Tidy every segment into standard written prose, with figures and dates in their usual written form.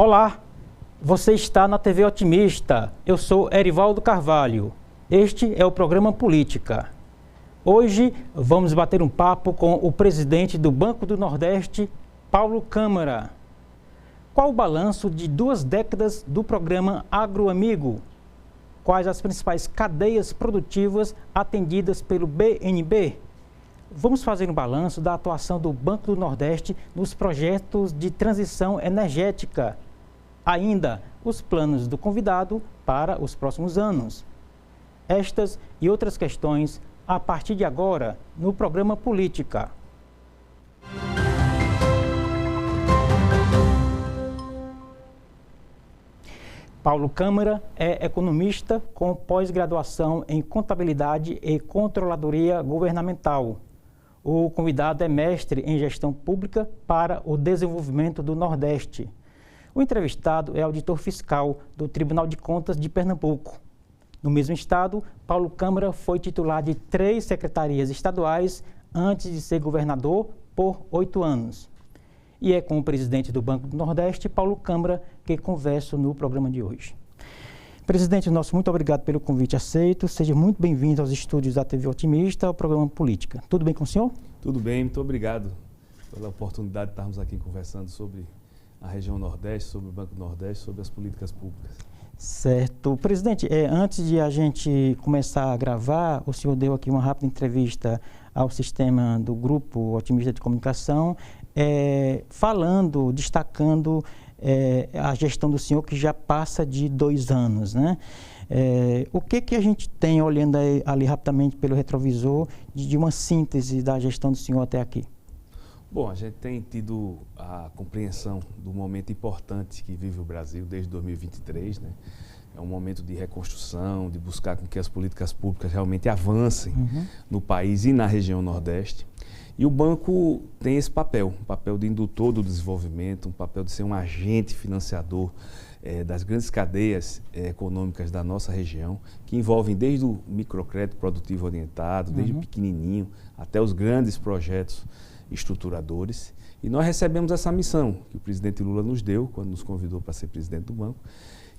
Olá, você está na TV Otimista. Eu sou Erivaldo Carvalho. Este é o programa Política. Hoje vamos bater um papo com o presidente do Banco do Nordeste, Paulo Câmara. Qual o balanço de 2 décadas do programa Agroamigo? Quais as principais cadeias produtivas atendidas pelo BNB? Vamos fazer um balanço da atuação do Banco do Nordeste nos projetos de transição energética. Ainda, os planos do convidado para os próximos anos. Estas e outras questões a partir de agora no programa Política. Paulo Câmara é economista com pós-graduação em Contabilidade e Controladoria Governamental. O convidado é mestre em Gestão Pública para o Desenvolvimento do Nordeste. O entrevistado é auditor fiscal do Tribunal de Contas de Pernambuco. No mesmo estado, Paulo Câmara foi titular de 3 secretarias estaduais antes de ser governador por 8 anos. E é com o presidente do Banco do Nordeste, Paulo Câmara, que converso no programa de hoje. Presidente nosso, muito obrigado pelo convite aceito. Seja muito bem-vindo aos estúdios da TV Otimista, ao programa Política. Tudo bem com o senhor? Tudo bem, muito obrigado pela oportunidade de estarmos aqui conversando sobre a região Nordeste, sobre o Banco do Nordeste, sobre as políticas públicas. Certo. Presidente, antes de a gente começar a gravar, o senhor deu aqui uma rápida entrevista ao sistema do Grupo Otimista de Comunicação, destacando a gestão do senhor, que já passa de 2 anos, né? O que a gente tem, olhando ali rapidamente pelo retrovisor, de uma síntese da gestão do senhor até aqui? Bom, a gente tem tido a compreensão do momento importante que vive o Brasil desde 2023, né? É um momento de reconstrução, de buscar com que as políticas públicas realmente avancem no país e na região Nordeste. E o banco tem esse papel, um papel de indutor do desenvolvimento, um papel de ser um agente financiador das grandes cadeias econômicas da nossa região, que envolvem desde o microcrédito produtivo orientado, desde o pequenininho até os grandes projetos estruturadores. E nós recebemos essa missão que o presidente Lula nos deu quando nos convidou para ser presidente do banco.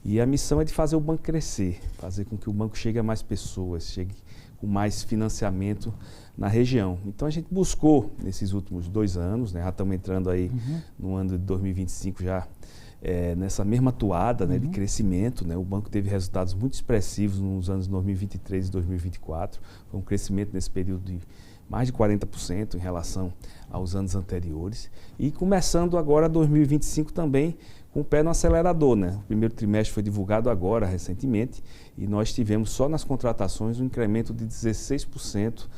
E a missão é de fazer o banco crescer, fazer com que o banco chegue a mais pessoas, chegue com mais financiamento na região. Então a gente buscou nesses últimos 2 anos, né, já estamos entrando aí no ano de 2025 já nessa mesma toada, né, de crescimento, né. O banco teve resultados muito expressivos nos anos 2023 e 2024, foi um crescimento nesse período de mais de 40% em relação aos anos anteriores. E começando agora 2025 também com o pé no acelerador, né? O primeiro trimestre foi divulgado agora, recentemente, e nós tivemos só nas contratações um incremento de 16%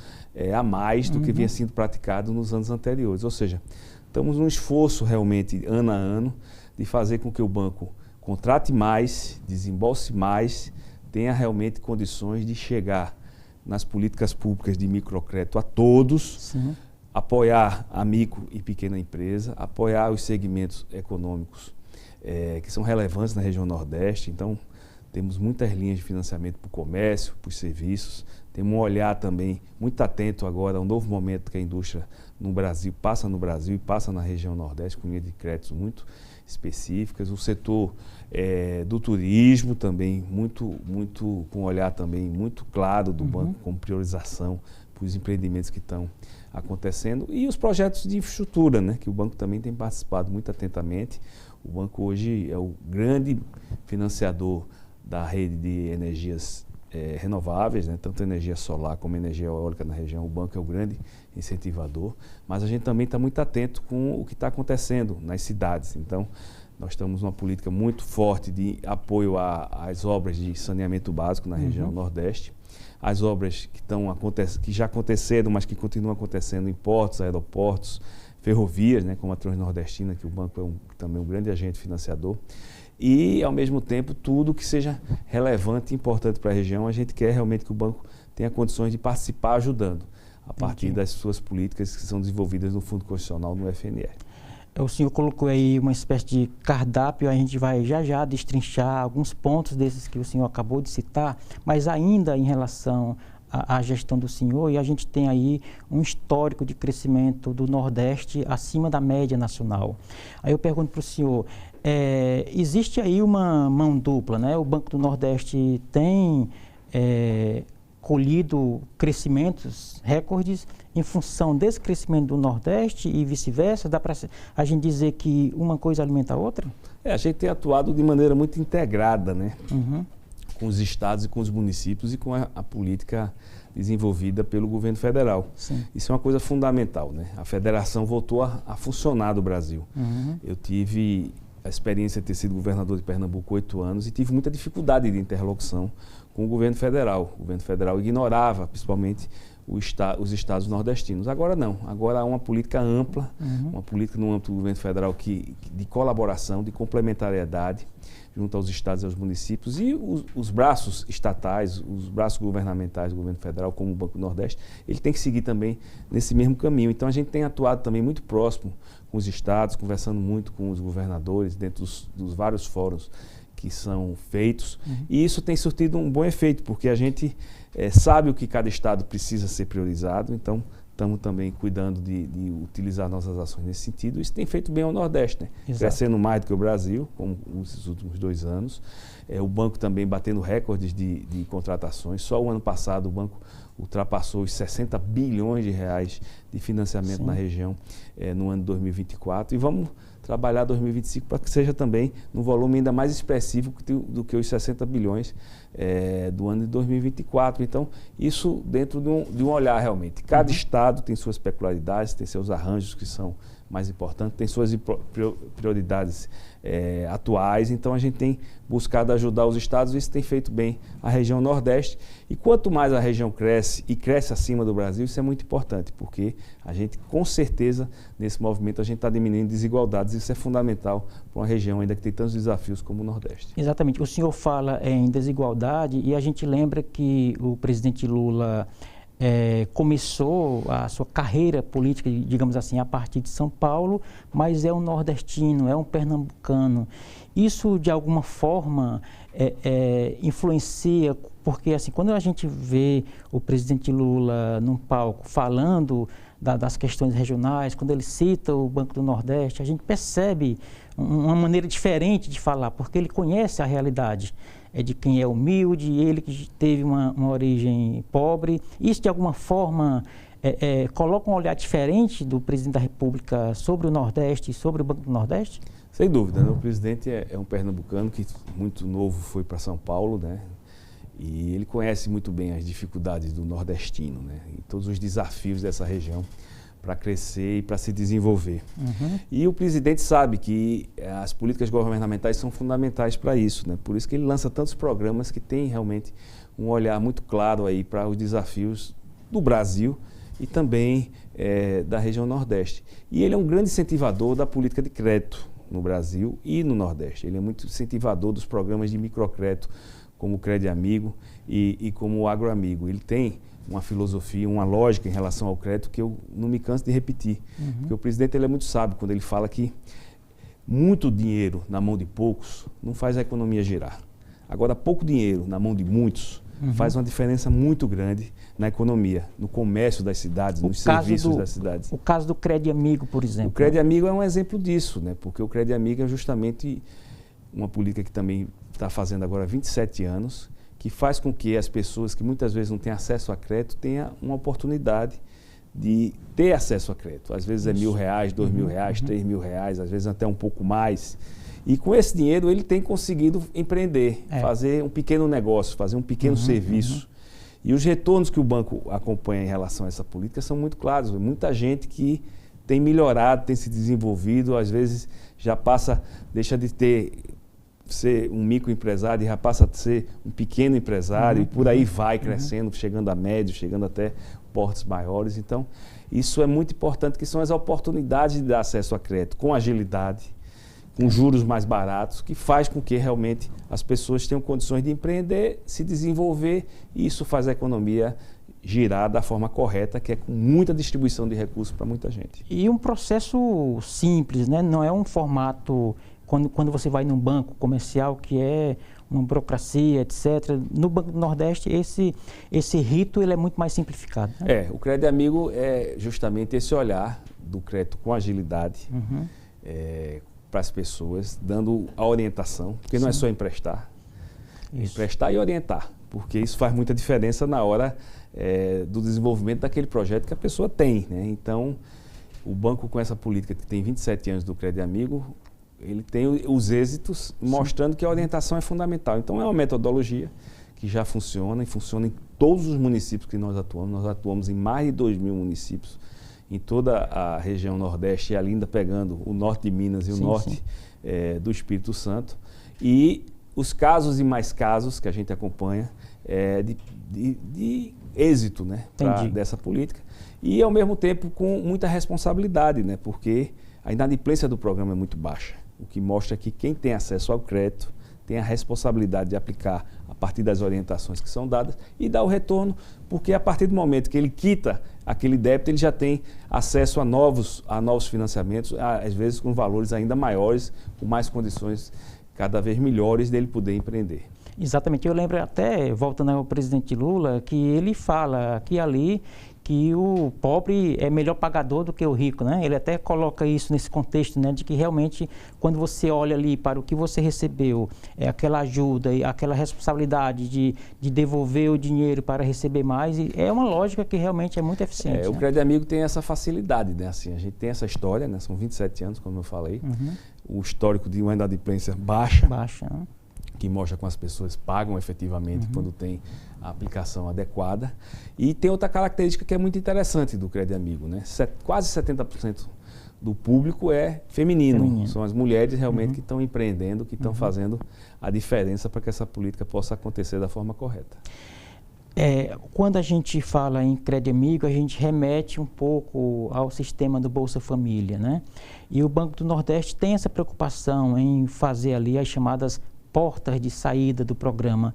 a mais do que vinha sendo praticado nos anos anteriores. Ou seja, estamos num esforço realmente, ano a ano, de fazer com que o banco contrate mais, desembolse mais, tenha realmente condições de chegar nas políticas públicas de microcrédito a todos, apoiar a micro e pequena empresa, apoiar os segmentos econômicos que são relevantes na região Nordeste. Então, temos muitas linhas de financiamento para o comércio, para os serviços, temos um olhar também muito atento agora ao novo momento que a indústria no Brasil e passa na região Nordeste, com linhas de créditos muito específicas. O setor do turismo também, com um olhar também muito claro do banco, com priorização para os empreendimentos que estão acontecendo. E os projetos de infraestrutura, né, que o banco também tem participado muito atentamente. O banco hoje é o grande financiador da rede de energias renováveis, né, tanto energia solar como energia eólica na região. O banco é o grande incentivador, mas a gente também está muito atento com o que está acontecendo nas cidades. Então, nós estamos numa política muito forte de apoio às obras de saneamento básico na região Nordeste, as obras que já aconteceram, mas que continuam acontecendo em portos, aeroportos, ferrovias, né, como a Transnordestina, que o banco é também um grande agente financiador. E, ao mesmo tempo, tudo que seja relevante e importante para a região, a gente quer realmente que o banco tenha condições de participar ajudando, a partir das suas políticas que são desenvolvidas no Fundo Constitucional, no FNR. O senhor colocou aí uma espécie de cardápio, a gente vai já destrinchar alguns pontos desses que o senhor acabou de citar, mas ainda em relação à gestão do senhor, e a gente tem aí um histórico de crescimento do Nordeste acima da média nacional. Aí eu pergunto para o senhor, existe aí uma mão dupla, né? O Banco do Nordeste tem colhido crescimentos, recordes, em função desse crescimento do Nordeste e vice-versa. Dá para a gente dizer que uma coisa alimenta a outra? A gente tem atuado de maneira muito integrada, né? Com os estados e com os municípios e com a política desenvolvida pelo governo federal. Sim. Isso é uma coisa fundamental, né? A federação voltou a funcionar no Brasil. Eu tive a experiência de ter sido governador de Pernambuco 8 anos e tive muita dificuldade de interlocução com o governo federal. O governo federal ignorava, principalmente, os estados nordestinos. Agora não. Agora há uma política ampla, uma política no âmbito do governo federal de colaboração, de complementariedade junto aos estados e aos municípios, e os braços estatais, os braços governamentais do governo federal, como o Banco do Nordeste, ele tem que seguir também nesse mesmo caminho. Então a gente tem atuado também muito próximo com os estados, conversando muito com os governadores dentro dos vários fóruns que são feitos, e isso tem surtido um bom efeito, porque a gente sabe o que cada estado precisa ser priorizado, então estamos também cuidando de utilizar nossas ações nesse sentido. Isso tem feito bem ao Nordeste, né? Crescendo mais do que o Brasil, como nesses últimos 2 anos. O banco também batendo recordes de contratações. Só o ano passado o banco ultrapassou os 60 bilhões de reais de financiamento na região no ano de 2024. E vamos trabalhar 2025 para que seja também num volume ainda mais expressivo do que os 60 bilhões do ano de 2024. Então, isso dentro de um olhar realmente. Cada estado tem suas peculiaridades, tem seus arranjos que são mais importantes, tem suas prioridades atuais. Então, a gente tem buscado ajudar os estados e isso tem feito bem a região Nordeste. E quanto mais a região cresce e cresce acima do Brasil, isso é muito importante, porque a gente, com certeza, nesse movimento, a gente está diminuindo desigualdades. Isso é fundamental para uma região ainda que tem tantos desafios como o Nordeste. Exatamente. O senhor fala em desigualdade e a gente lembra que o presidente Lula começou a sua carreira política, digamos assim, a partir de São Paulo, mas é um nordestino, é um pernambucano. Isso, de alguma forma, influencia, porque assim, quando a gente vê o presidente Lula num palco falando das questões regionais, quando ele cita o Banco do Nordeste, a gente percebe uma maneira diferente de falar, porque ele conhece a realidade de quem é humilde, ele que teve uma origem pobre. Isso, de alguma forma, coloca um olhar diferente do presidente da República sobre o Nordeste e sobre o Banco do Nordeste? Sem dúvida, né? O presidente é um pernambucano que muito novo foi para São Paulo, né? E ele conhece muito bem as dificuldades do nordestino, né? E todos os desafios dessa região para crescer e para se desenvolver. E o presidente sabe que as políticas governamentais são fundamentais para isso, né? Por isso que ele lança tantos programas que têm realmente um olhar muito claro aí para os desafios do Brasil e também da região Nordeste. E ele é um grande incentivador da política de crédito no Brasil e no Nordeste. Ele é muito incentivador dos programas de microcrédito, como o Crédito Amigo e como o Agroamigo. Ele tem uma filosofia, uma lógica em relação ao crédito que eu não me canso de repetir. Porque o presidente ele é muito sábio quando ele fala que muito dinheiro na mão de poucos não faz a economia girar. Agora, pouco dinheiro na mão de muitos faz uma diferença muito grande na economia, no comércio das cidades, nos serviços das cidades. O caso do Crédito Amigo, por exemplo. O Crédito Amigo é um exemplo disso, né? Porque o Crédito Amigo é justamente uma política que também está fazendo agora 27 anos, que faz com que as pessoas que muitas vezes não têm acesso a crédito tenham uma oportunidade de ter acesso a crédito. Às vezes é R$1.000, R$2.000, R$3.000, às vezes até um pouco mais. E com esse dinheiro ele tem conseguido empreender, fazer um pequeno negócio, fazer um pequeno serviço. E os retornos que o banco acompanha em relação a essa política são muito claros. Muita gente que tem melhorado, tem se desenvolvido, às vezes já deixa de ser um microempresário e já passa a ser um pequeno empresário e por aí vai crescendo, chegando a médio, chegando até portes maiores. Então, isso é muito importante, que são as oportunidades de dar acesso a crédito com agilidade, com juros mais baratos, que faz com que realmente as pessoas tenham condições de empreender, se desenvolver, e isso faz a economia girar da forma correta, que é com muita distribuição de recursos para muita gente. E um processo simples, né? Não é um formato, quando você vai num banco comercial, que é uma burocracia, etc. No Banco do Nordeste, esse rito ele é muito mais simplificado, né? O Crédito Amigo é justamente esse olhar do crédito com agilidade, para as pessoas, dando a orientação, porque não é só emprestar, emprestar e orientar, porque isso faz muita diferença na hora do desenvolvimento daquele projeto que a pessoa tem, né? Então, o banco com essa política que tem 27 anos do Crédito Amigo, ele tem os êxitos mostrando que a orientação é fundamental. Então, é uma metodologia que já funciona e funciona em todos os municípios que nós atuamos. Nós atuamos em mais de 2.000 municípios, em toda a região Nordeste e ali ainda pegando o norte de Minas e o norte do Espírito Santo. E os casos e mais casos que a gente acompanha de êxito, né, dessa política. E, ao mesmo tempo, com muita responsabilidade, né, porque a inadimplência do programa é muito baixa, o que mostra que quem tem acesso ao crédito tem a responsabilidade de aplicar a partir das orientações que são dadas e dar o retorno, porque a partir do momento que ele quita aquele débito, ele já tem acesso a novos financiamentos, às vezes com valores ainda maiores, com mais condições cada vez melhores dele poder empreender. Exatamente. Eu lembro até, voltando ao presidente Lula, que ele fala aqui e ali que o pobre é melhor pagador do que o rico, né? Ele até coloca isso nesse contexto, né, de que realmente quando você olha ali para o que você recebeu, aquela ajuda e aquela responsabilidade de devolver o dinheiro para receber mais, é uma lógica que realmente é muito eficiente. O Crédito Amigo tem essa facilidade, né? Assim, a gente tem essa história, né? São 27 anos, como eu falei, o histórico de uma inadimplência baixa, né? Que mostra como as pessoas pagam efetivamente quando tem a aplicação adequada. E tem outra característica que é muito interessante do Crédito Amigo, né? Quase 70% do público é feminino. São as mulheres realmente que estão empreendendo, que estão fazendo a diferença para que essa política possa acontecer da forma correta. Quando a gente fala em Crédito Amigo, a gente remete um pouco ao sistema do Bolsa Família, né? E o Banco do Nordeste tem essa preocupação em fazer ali as chamadas portas de saída do programa.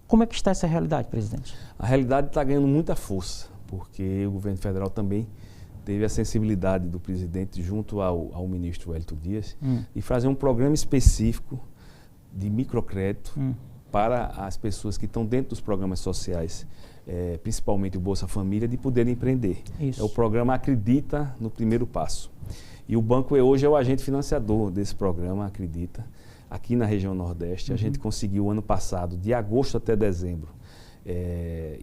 Como é que está essa realidade, presidente? A realidade está ganhando muita força, porque o governo federal também teve a sensibilidade do presidente junto ao ministro Wellington Dias de fazer um programa específico de microcrédito para as pessoas que estão dentro dos programas sociais, principalmente o Bolsa Família, de poderem empreender. Isso. O programa Acredita no Primeiro Passo. E o banco hoje é o agente financiador desse programa Acredita. Aqui na região Nordeste, a gente conseguiu ano passado, de agosto até dezembro,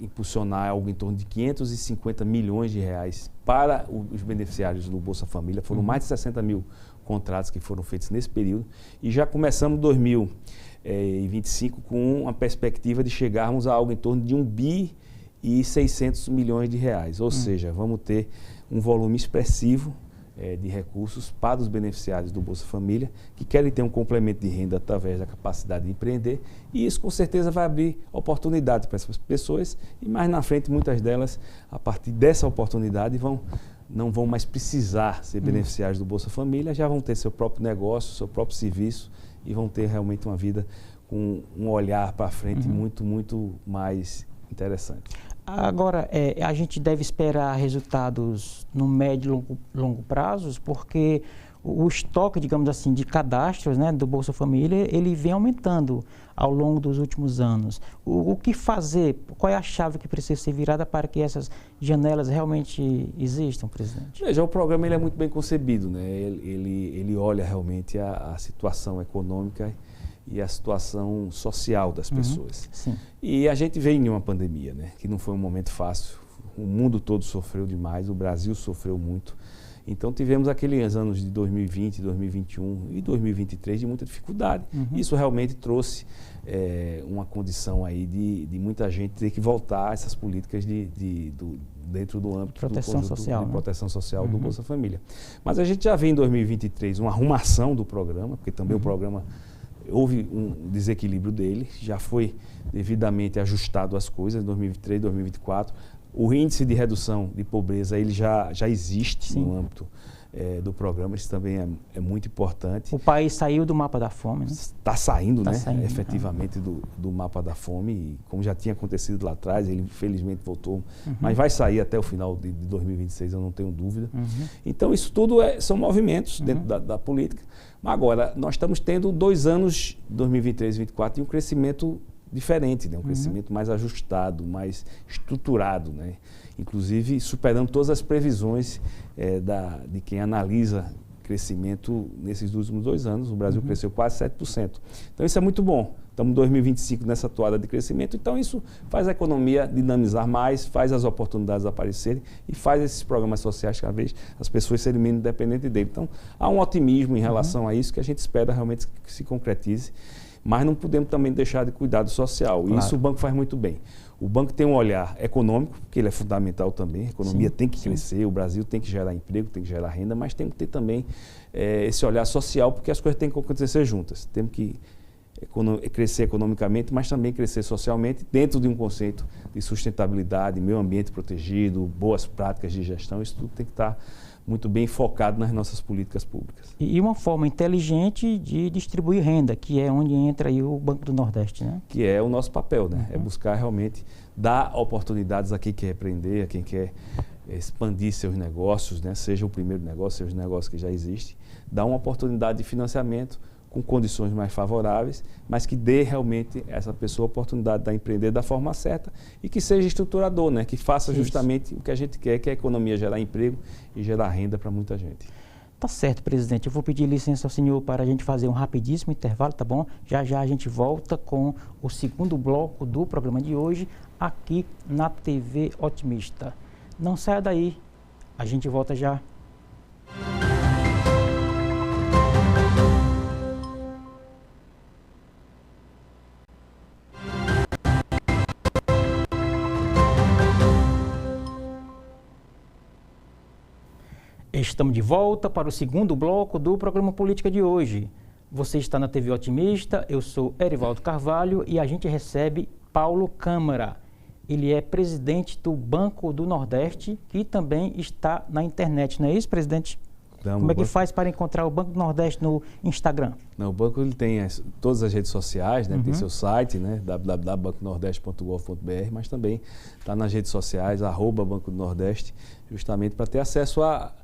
impulsionar algo em torno de 550 milhões de reais para os beneficiários do Bolsa Família. Foram mais de 60 mil contratos que foram feitos nesse período. E já começamos 2025 com uma perspectiva de chegarmos a algo em torno de 1 bi e 600 milhões de reais. Ou seja, vamos ter um volume expressivo de recursos para os beneficiários do Bolsa Família, que querem ter um complemento de renda através da capacidade de empreender, e isso com certeza vai abrir oportunidades para essas pessoas, e mais na frente muitas delas, a partir dessa oportunidade, não vão mais precisar ser beneficiários do Bolsa Família, já vão ter seu próprio negócio, seu próprio serviço, e vão ter realmente uma vida com um olhar para frente muito, muito mais interessante. Agora, a gente deve esperar resultados no médio e longo prazos, porque o estoque, digamos assim, de cadastros, né, do Bolsa Família, ele vem aumentando ao longo dos últimos anos. O que fazer? Qual é a chave que precisa ser virada para que essas janelas realmente existam, presidente? Veja, o programa ele é muito bem concebido, né? Ele olha realmente a situação econômica e a situação social das pessoas. Sim. E a gente veio em uma pandemia, né? Que não foi um momento fácil. O mundo todo sofreu demais, o Brasil sofreu muito. Então tivemos aqueles anos de 2020, 2021 e 2023 de muita dificuldade. Isso realmente trouxe uma condição aí de muita gente ter que voltar a essas políticas dentro do âmbito proteção social, de né? proteção social do Bolsa Família. Mas a gente já vê em 2023 uma arrumação do programa, porque também o programa houve um desequilíbrio dele, já foi devidamente ajustado as coisas em 2023, 2024. O índice de redução de pobreza ele já existe no âmbito do programa, isso também é muito importante. O país saiu do mapa da fome, né? Está saindo, né? Efetivamente do mapa da fome, e como já tinha acontecido lá atrás, ele infelizmente voltou, mas vai sair até o final de 2026, eu não tenho dúvida. Então isso tudo são movimentos dentro da política. Mas agora, nós estamos tendo 2 anos, 2023 e 2024, e um crescimento diferente, né? Um crescimento mais ajustado, mais estruturado, né? Inclusive superando todas as previsões de quem analisa crescimento nesses últimos 2 anos. O Brasil cresceu quase 7%. Então isso é muito bom. Estamos em 2025 nessa toada de crescimento, então isso faz a economia dinamizar mais, faz as oportunidades aparecerem e faz esses programas sociais cada vez as pessoas serem menos dependentes dele. Então há um otimismo em relação a isso que a gente espera realmente que se concretize, mas não podemos também deixar de cuidar do social. E isso o banco faz muito bem. O banco tem um olhar econômico, que ele é fundamental também, a economia tem que crescer, o Brasil tem que gerar emprego, tem que gerar renda, mas tem que ter também esse olhar social, porque as coisas têm que acontecer juntas. Temos que crescer economicamente, mas também crescer socialmente dentro de um conceito de sustentabilidade, meio ambiente protegido, boas práticas de gestão. Isso tudo tem que estar muito bem focado nas nossas políticas públicas. E uma forma inteligente de distribuir renda, que é onde entra aí o Banco do Nordeste, né? Que é o nosso papel, né? É buscar realmente dar oportunidades a quem quer empreender, a quem quer expandir seus negócios, né? Seja o primeiro negócio, seja os negócios que já existem, dar uma oportunidade de financiamento com condições mais favoráveis, mas que dê realmente a essa pessoa a oportunidade de empreender da forma certa e que seja estruturador, né? Que faça justamente o que a gente quer, que é a economia gerar emprego e gerar renda para muita gente. Tá certo, presidente. Eu vou pedir licença ao senhor para a gente fazer um rapidíssimo intervalo, tá bom? Já já a gente volta com o segundo bloco do programa de hoje aqui na TV Otimista. Não saia daí, a gente volta já. Estamos de volta para o segundo bloco do programa Política de hoje. Você está na TV Otimista, eu sou Erivaldo Carvalho e a gente recebe Paulo Câmara. Ele é presidente do Banco do Nordeste, que também está na internet, não é isso, presidente? Como é que faz para encontrar o Banco do Nordeste no Instagram? Não, o banco ele tem todas as redes sociais, né? Tem seu site, né? www.banconordeste.gov.br, mas também está nas redes sociais, @Banco do Nordeste, justamente para ter acesso a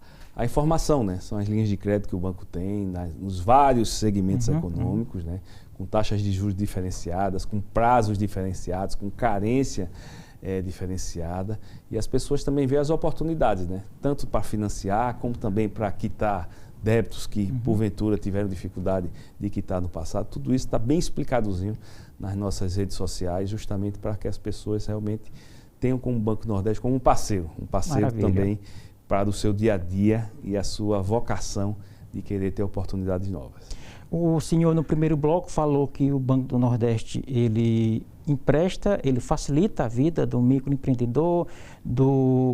informação, né? São as linhas de crédito que o banco tem nos vários segmentos econômicos, né? Com taxas de juros diferenciadas, com prazos diferenciados, com carência diferenciada. E as pessoas também veem as oportunidades, né? Tanto para financiar, como também para quitar débitos que porventura tiveram dificuldade de quitar no passado. Tudo isso está bem explicadozinho nas nossas redes sociais, justamente para que as pessoas realmente tenham como Banco do Nordeste como um parceiro Maravilha. Também para o seu dia a dia e a sua vocação de querer ter oportunidades novas. O senhor no primeiro bloco falou que o Banco do Nordeste ele empresta, ele facilita a vida do microempreendedor,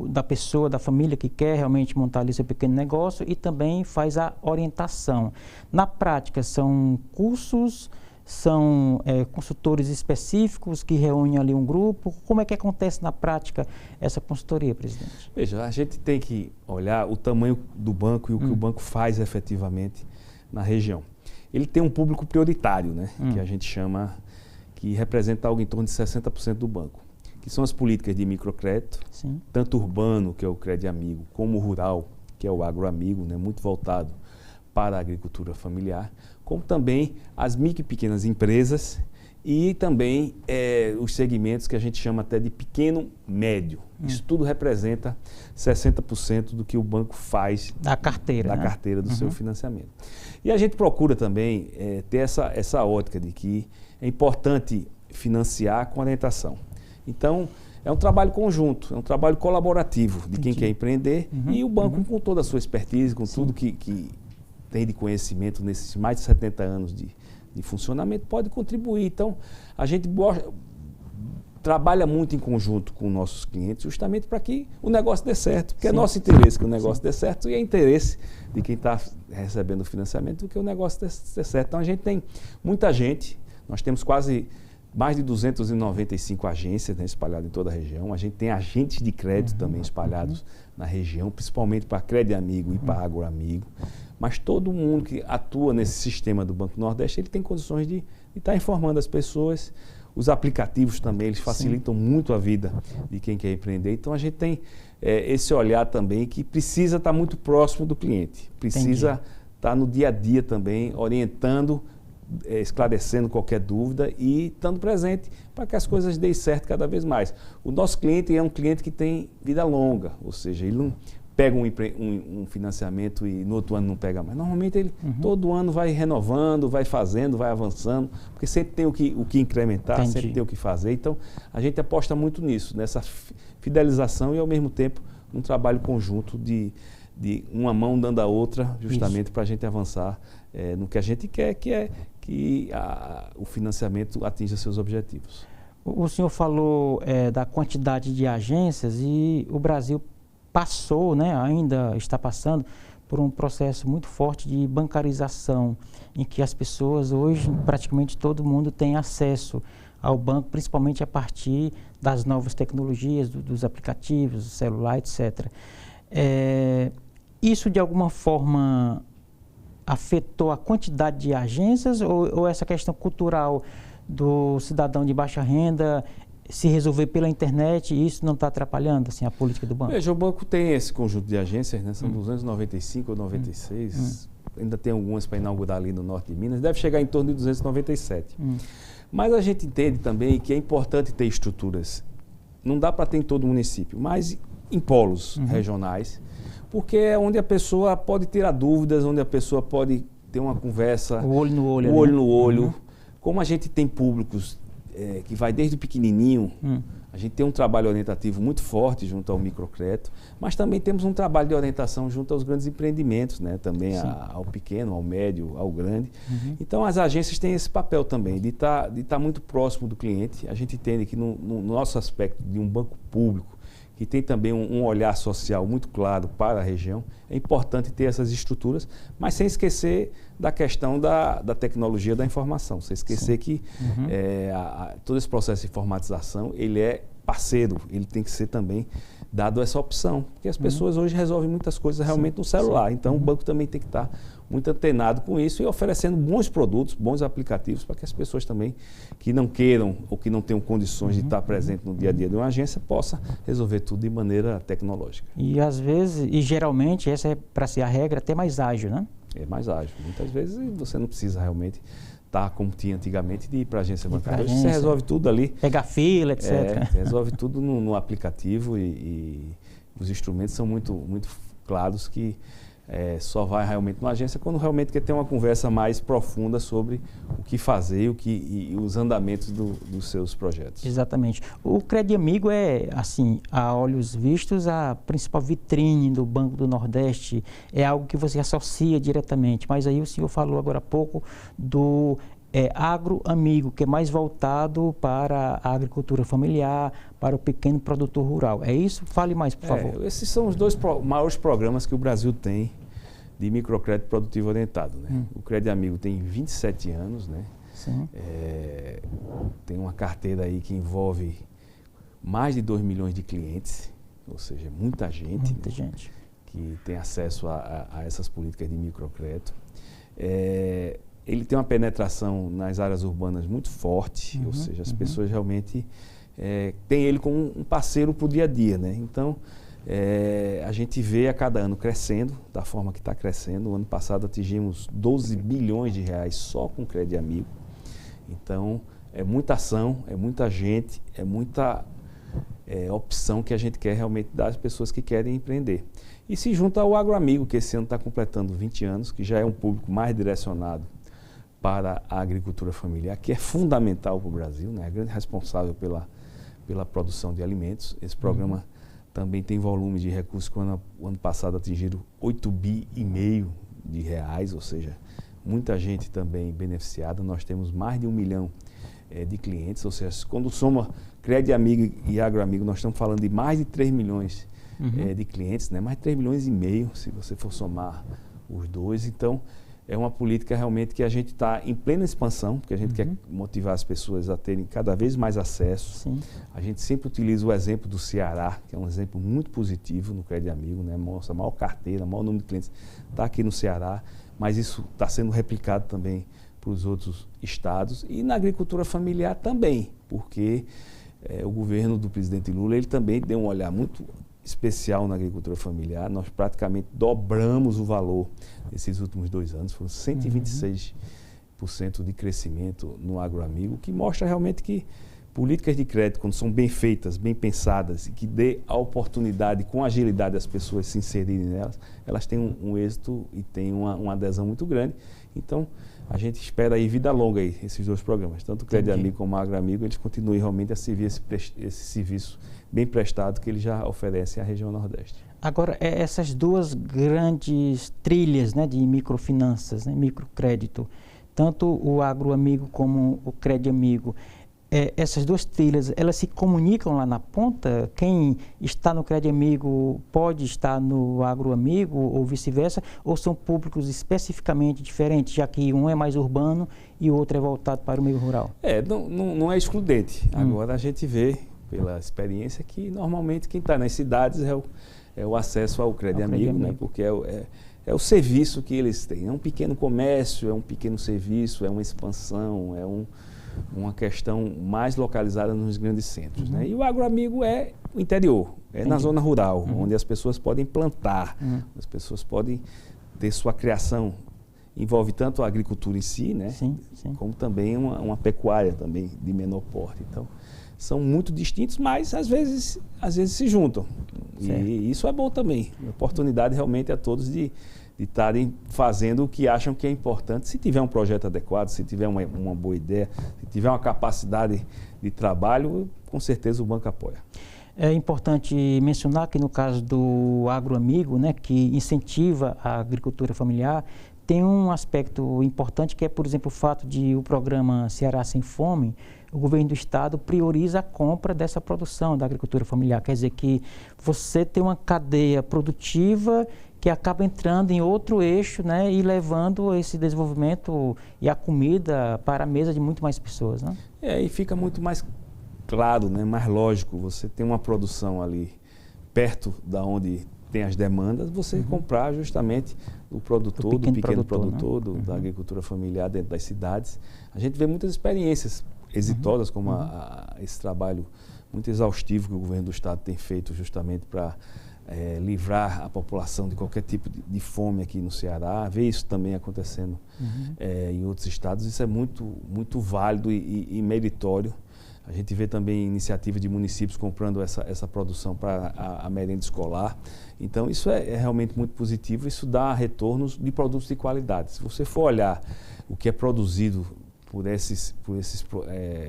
da pessoa, da família que quer realmente montar ali seu pequeno negócio e também faz a orientação. Na prática são cursos, são consultores específicos que reúnem ali um grupo? Como é que acontece na prática essa consultoria, presidente? Veja, a gente tem que olhar o tamanho do banco e o que o banco faz efetivamente na região. Ele tem um público prioritário, né? Que a gente chama, que representa algo em torno de 60% do banco, que são as políticas de microcrédito, tanto urbano, que é o Crédito Amigo, como rural, que é o agroamigo, né? Muito voltado para a agricultura familiar, como também as micro e pequenas empresas e também os segmentos que a gente chama até de pequeno médio. Isso tudo representa 60% do que o banco faz da carteira do seu financiamento. E a gente procura também ter essa ótica de que é importante financiar com orientação. Então, é um trabalho conjunto, é um trabalho colaborativo de quem quer empreender e o banco com toda a sua expertise, com tudo que tem de conhecimento nesses mais de 70 anos de funcionamento, pode contribuir. Então, a gente trabalha muito em conjunto com nossos clientes, justamente para que o negócio dê certo, porque é nosso interesse que o negócio dê certo e é interesse de quem está recebendo o financiamento que o negócio dê certo. Então, a gente tem muita gente, nós temos mais de 295 agências, né, espalhadas em toda a região. A gente tem agentes de crédito também espalhados na região, principalmente para Crédito Amigo e para Agroamigo. Mas todo mundo que atua nesse sistema do Banco do Nordeste, ele tem condições de estar informando as pessoas. Os aplicativos também, eles facilitam muito a vida de quem quer empreender. Então, a gente tem esse olhar também que precisa estar muito próximo do cliente. Precisa estar no dia a dia também, orientando, esclarecendo qualquer dúvida e estando presente para que as coisas deem certo cada vez mais. O nosso cliente é um cliente que tem vida longa, ou seja, ele não pega um financiamento e no outro ano não pega mais. Normalmente ele todo ano vai renovando, vai fazendo, vai avançando, porque sempre tem o que incrementar, Entendi. sempre tem o que fazer. Então, a gente aposta muito nisso, nessa fidelização e, ao mesmo tempo, um trabalho conjunto de uma mão dando a outra, justamente para a gente avançar no que a gente quer, que é que o financiamento atinja seus objetivos. O senhor falou da quantidade de agências e o Brasil passou, né, ainda está passando por um processo muito forte de bancarização, em que as pessoas hoje, praticamente todo mundo tem acesso ao banco, principalmente a partir das novas tecnologias, dos aplicativos, do celular, etc. Isso de alguma forma afetou a quantidade de agências ou essa questão cultural do cidadão de baixa renda se resolver pela internet e isso não está atrapalhando assim, a política do banco? Veja, o banco tem esse conjunto de agências, né? São 295 ou 96, ainda tem algumas para inaugurar ali no norte de Minas, deve chegar em torno de 297. Mas a gente entende também que é importante ter estruturas, não dá para ter em todo o município, mas em polos regionais, porque é onde a pessoa pode tirar dúvidas, onde a pessoa pode ter uma conversa, o olho no olho. O olho no olho. Como a gente tem públicos que vai desde o pequenininho, a gente tem um trabalho orientativo muito forte junto ao microcrédito, mas também temos um trabalho de orientação junto aos grandes empreendimentos, né? Também ao pequeno, ao médio, ao grande. Então as agências têm esse papel também, de estar muito próximo do cliente. A gente entende que no nosso aspecto de um banco público, que tem também um olhar social muito claro para a região, é importante ter essas estruturas, mas sem esquecer da questão da tecnologia da informação, sem esquecer que todo esse processo de informatização, ele é parceiro, ele tem que ser também dado essa opção, porque as pessoas hoje resolvem muitas coisas realmente no celular, então o banco também tem que estar muito antenado com isso e oferecendo bons produtos, bons aplicativos para que as pessoas também que não queiram ou que não tenham condições de estar presente no dia a dia de uma agência possa resolver tudo de maneira tecnológica. E às vezes, e geralmente, essa é para ser a regra, até mais ágil, né? É mais ágil. Muitas vezes você não precisa realmente estar como tinha antigamente de ir para a agência bancária. Hoje você resolve tudo ali. Pegar fila, etc. Resolve tudo no aplicativo e os instrumentos são muito, muito claros que só vai realmente numa agência quando realmente quer ter uma conversa mais profunda sobre o que fazer e os andamentos dos seus projetos. Exatamente. O Crédito Amigo é, assim, a olhos vistos, a principal vitrine do Banco do Nordeste. É algo que você associa diretamente. Mas aí o senhor falou agora há pouco do Agro Amigo, que é mais voltado para a agricultura familiar, para o pequeno produtor rural. É isso? Fale mais, por favor. Esses são os dois maiores programas que o Brasil tem de microcrédito produtivo orientado, né? O Crédito Amigo tem 27 anos, né? Sim. Tem uma carteira aí que envolve mais de 2 milhões de clientes, ou seja, muita gente, Muita gente que tem acesso a essas políticas de microcrédito. Ele tem uma penetração nas áreas urbanas muito forte, ou seja, as pessoas realmente têm ele como um parceiro para o dia a dia, né? Então, a gente vê a cada ano crescendo, da forma que está crescendo. O ano passado atingimos 12 bilhões de reais só com Crédito Amigo. Então, é muita ação, é muita gente, é muita opção que a gente quer realmente dar às pessoas que querem empreender. E se junta ao Agro Amigo, que esse ano está completando 20 anos, que já é um público mais direcionado para a agricultura familiar, que é fundamental para o Brasil, né? É grande responsável pela produção de alimentos. Esse programa também tem volume de recursos que o ano passado atingiram 8,5 bi de reais, ou seja, muita gente também beneficiada. Nós temos mais de 1 milhão de clientes, ou seja, quando soma Crédito Amigo e Agro Amigo, nós estamos falando de mais de 3 milhões de clientes, né? Mais de 3 milhões e meio, se você for somar os dois. Então, é uma política realmente que a gente está em plena expansão, porque a gente quer motivar as pessoas a terem cada vez mais acesso. Sim. A gente sempre utiliza o exemplo do Ceará, que é um exemplo muito positivo no Crédito Amigo, né? Nossa maior carteira, maior número de clientes está aqui no Ceará, mas isso está sendo replicado também para os outros estados e na agricultura familiar também, porque o governo do presidente Lula ele também deu um olhar muito especial na agricultura familiar. Nós praticamente dobramos o valor nesses últimos 2 anos, foram 126% de crescimento no Agro Amigo, que mostra realmente que políticas de crédito, quando são bem feitas, bem pensadas e que dê a oportunidade, com agilidade, as pessoas se inserirem nelas, elas têm um êxito e têm uma adesão muito grande. Então, a gente espera aí vida longa aí, esses dois programas, tanto o Crédito Amigo como o Agro Amigo, eles continuem realmente a servir esse serviço bem prestado que eles já oferecem à região Nordeste. Agora, essas duas grandes trilhas, né, de microfinanças, né, microcrédito, tanto o Agro Amigo como o Crédito Amigo, essas duas trilhas, elas se comunicam lá na ponta? Quem está no Crédito Amigo pode estar no Agro Amigo ou vice-versa? Ou são públicos especificamente diferentes, já que um é mais urbano e o outro é voltado para o meio rural? Não é excludente. Agora a gente vê, pela experiência, que normalmente quem está nas cidades é o acesso ao Crédito Amigo, né? Porque é o serviço que eles têm. É um pequeno comércio, é um pequeno serviço, é uma expansão, é uma questão mais localizada nos grandes centros. Né? E o Agro Amigo é o interior, na zona rural, onde as pessoas podem plantar, as pessoas podem ter sua criação. Envolve tanto a agricultura em si, né? Como também uma pecuária também de menor porte. Então, são muito distintos, mas às vezes se juntam. E isso é bom também. A oportunidade realmente a todos de estarem fazendo o que acham que é importante. Se tiver um projeto adequado, se tiver uma boa ideia, se tiver uma capacidade de trabalho, com certeza o banco apoia. É importante mencionar que no caso do Agro Amigo, né, que incentiva a agricultura familiar, tem um aspecto importante que é, por exemplo, o fato de o programa Ceará Sem Fome, o governo do estado prioriza a compra dessa produção da agricultura familiar. Quer dizer que você tem uma cadeia produtiva que acaba entrando em outro eixo, né, e levando esse desenvolvimento e a comida para a mesa de muito mais pessoas. Né? E fica muito mais claro, né, mais lógico. Você tem uma produção ali perto da onde tem as demandas, você comprar justamente do produtor, do pequeno produtor, né? Da agricultura familiar dentro das cidades. A gente vê muitas experiências exitosas, como esse trabalho muito exaustivo que o governo do estado tem feito justamente para livrar a população de qualquer tipo de fome aqui no Ceará. Ver isso também acontecendo em outros estados, isso é muito válido e meritório. A gente vê também iniciativa de municípios comprando essa produção para a merenda escolar. Então, isso é realmente muito positivo. Isso dá retornos de produtos de qualidade. Se você for olhar o que é produzido por esses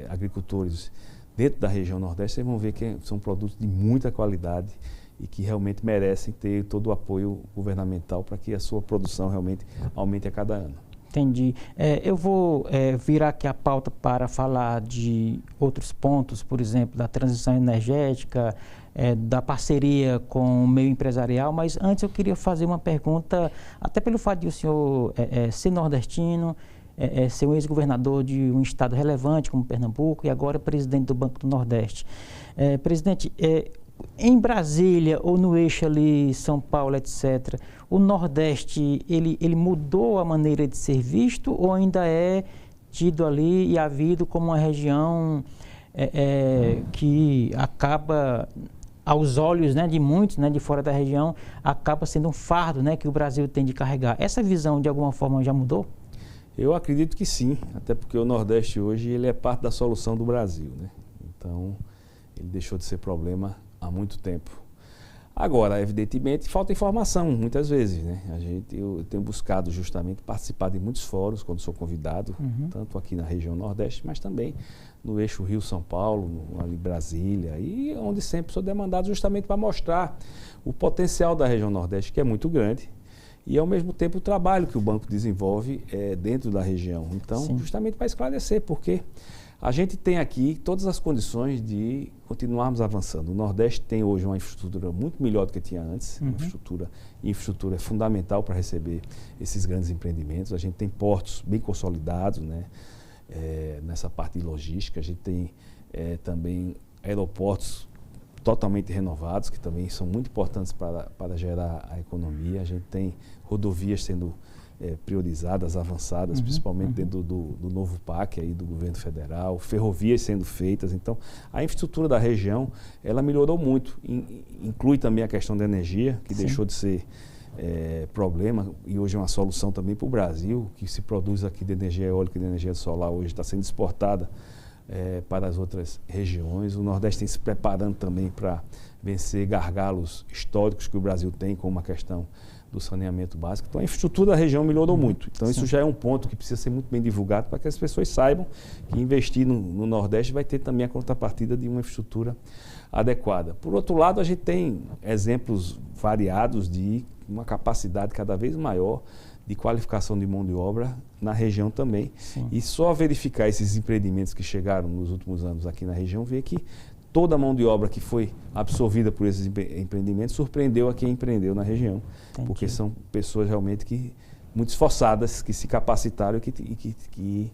agricultores dentro da região Nordeste, vocês vão ver que são produtos de muita qualidade e que realmente merecem ter todo o apoio governamental para que a sua produção realmente aumente a cada ano. Entendi. Eu vou virar aqui a pauta para falar de outros pontos, por exemplo, da transição energética, da parceria com o meio empresarial, mas antes eu queria fazer uma pergunta, até pelo fato de o senhor ser nordestino, ser um ex-governador de um estado relevante como Pernambuco e agora presidente do Banco do Nordeste. Presidente, em Brasília ou no eixo ali São Paulo, etc., o Nordeste, ele mudou a maneira de ser visto ou ainda é tido ali e havido como uma região que acaba, aos olhos, né, de muitos, né, de fora da região, acaba sendo um fardo, né, que o Brasil tem de carregar? Essa visão, de alguma forma, já mudou? Eu acredito que sim, até porque o Nordeste hoje ele é parte da solução do Brasil, né? Então, ele deixou de ser problema há muito tempo. Agora, evidentemente, falta informação, muitas vezes, né? Eu tenho buscado justamente participar de muitos fóruns, quando sou convidado, tanto aqui na região Nordeste, mas também no eixo Rio-São Paulo, ali Brasília, e onde sempre sou demandado justamente para mostrar o potencial da região Nordeste, que é muito grande, e ao mesmo tempo o trabalho que o banco desenvolve dentro da região. Então, justamente para esclarecer, porque a gente tem aqui todas as condições de continuarmos avançando. O Nordeste tem hoje uma infraestrutura muito melhor do que tinha antes. Infraestrutura é fundamental para receber esses grandes empreendimentos. A gente tem portos bem consolidados, né? Nessa parte de logística. A gente tem também aeroportos totalmente renovados, que também são muito importantes para gerar a economia. A gente tem rodovias sendo priorizadas, avançadas, principalmente dentro do novo PAC aí do governo federal, ferrovias sendo feitas. Então, a infraestrutura da região, ela melhorou muito. Inclui também a questão da energia, que deixou de ser problema e hoje é uma solução também para o Brasil, que se produz aqui de energia eólica e de energia solar, hoje está sendo exportada para as outras regiões. O Nordeste tem se preparando também para vencer gargalos históricos que o Brasil tem, como a questão do saneamento básico. Então, a infraestrutura da região melhorou muito. Então, isso já é um ponto que precisa ser muito bem divulgado para que as pessoas saibam que investir no Nordeste vai ter também a contrapartida de uma infraestrutura adequada. Por outro lado, a gente tem exemplos variados de uma capacidade cada vez maior de qualificação de mão de obra na região também. Sim. E só verificar esses empreendimentos que chegaram nos últimos anos aqui na região, ver que toda a mão de obra que foi absorvida por esses empreendimentos surpreendeu a quem empreendeu na região. Entendi. Porque são pessoas realmente muito esforçadas, que se capacitaram e que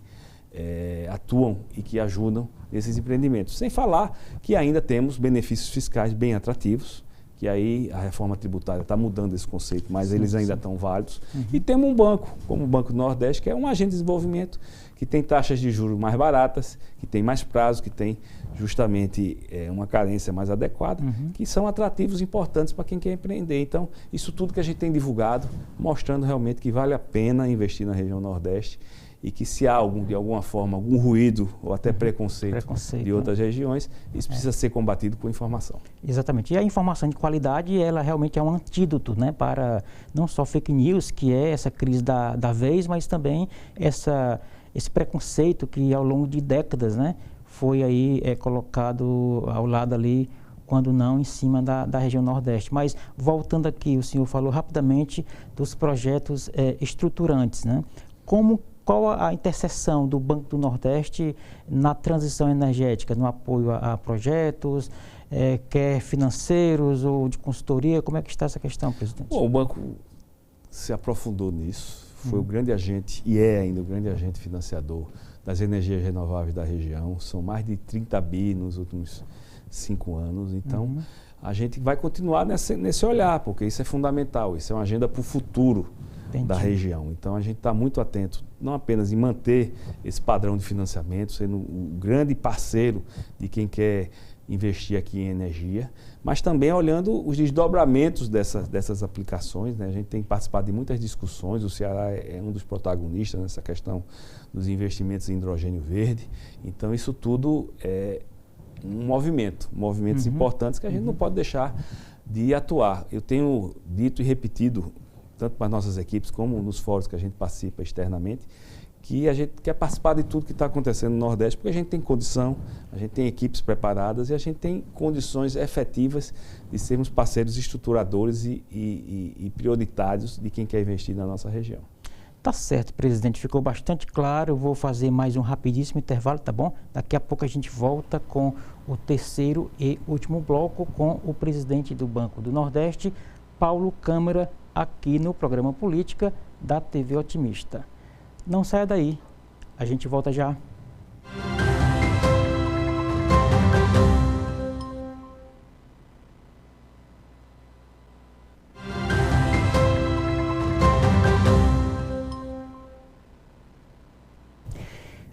atuam e que ajudam nesses empreendimentos. Sem falar que ainda temos benefícios fiscais bem atrativos, que aí a reforma tributária está mudando esse conceito, mas eles ainda estão válidos. E temos um banco, como o Banco do Nordeste, que é um agente de desenvolvimento, que tem taxas de juros mais baratas, que tem mais prazo, que tem justamente uma carência mais adequada, que são atrativos importantes para quem quer empreender. Então, isso tudo que a gente tem divulgado, mostrando realmente que vale a pena investir na região Nordeste e que se há de alguma forma, algum ruído ou até preconceito de outras regiões, isso precisa ser combatido com informação. Exatamente. E a informação de qualidade, ela realmente é um antídoto, né, para não só fake news, que é essa crise da vez, mas também esse preconceito que ao longo de décadas, né, foi aí colocado ao lado ali, quando não em cima da região Nordeste. Mas voltando aqui, o senhor falou rapidamente dos projetos estruturantes, né? Qual a interseção do Banco do Nordeste na transição energética, no apoio a projetos, quer financeiros ou de consultoria? Como é que está essa questão, presidente? Bom, o banco se aprofundou nisso, foi o grande agente, e é ainda o grande agente financiador das energias renováveis da região. São mais de 30 bi nos últimos 5 anos. Então, a gente vai continuar nesse olhar, porque isso é fundamental, isso é uma agenda para o futuro da região. Então, a gente está muito atento, não apenas em manter esse padrão de financiamento, sendo o grande parceiro de quem quer investir aqui em energia, mas também olhando os desdobramentos dessas aplicações, né? A gente tem participado de muitas discussões, o Ceará é um dos protagonistas nessa questão dos investimentos em hidrogênio verde. Então, isso tudo é movimentos importantes que a gente não pode deixar de atuar. Eu tenho dito e repetido, tanto para as nossas equipes como nos fóruns que a gente participa externamente, que a gente quer participar de tudo que está acontecendo no Nordeste, porque a gente tem condição, a gente tem equipes preparadas e a gente tem condições efetivas de sermos parceiros estruturadores e prioritários de quem quer investir na nossa região. Tá certo, presidente, ficou bastante claro. Eu vou fazer mais um rapidíssimo intervalo, tá bom? Daqui a pouco a gente volta com o terceiro e último bloco com o presidente do Banco do Nordeste, Paulo Câmara, aqui no programa Política da TV Otimista. Não saia daí, a gente volta já.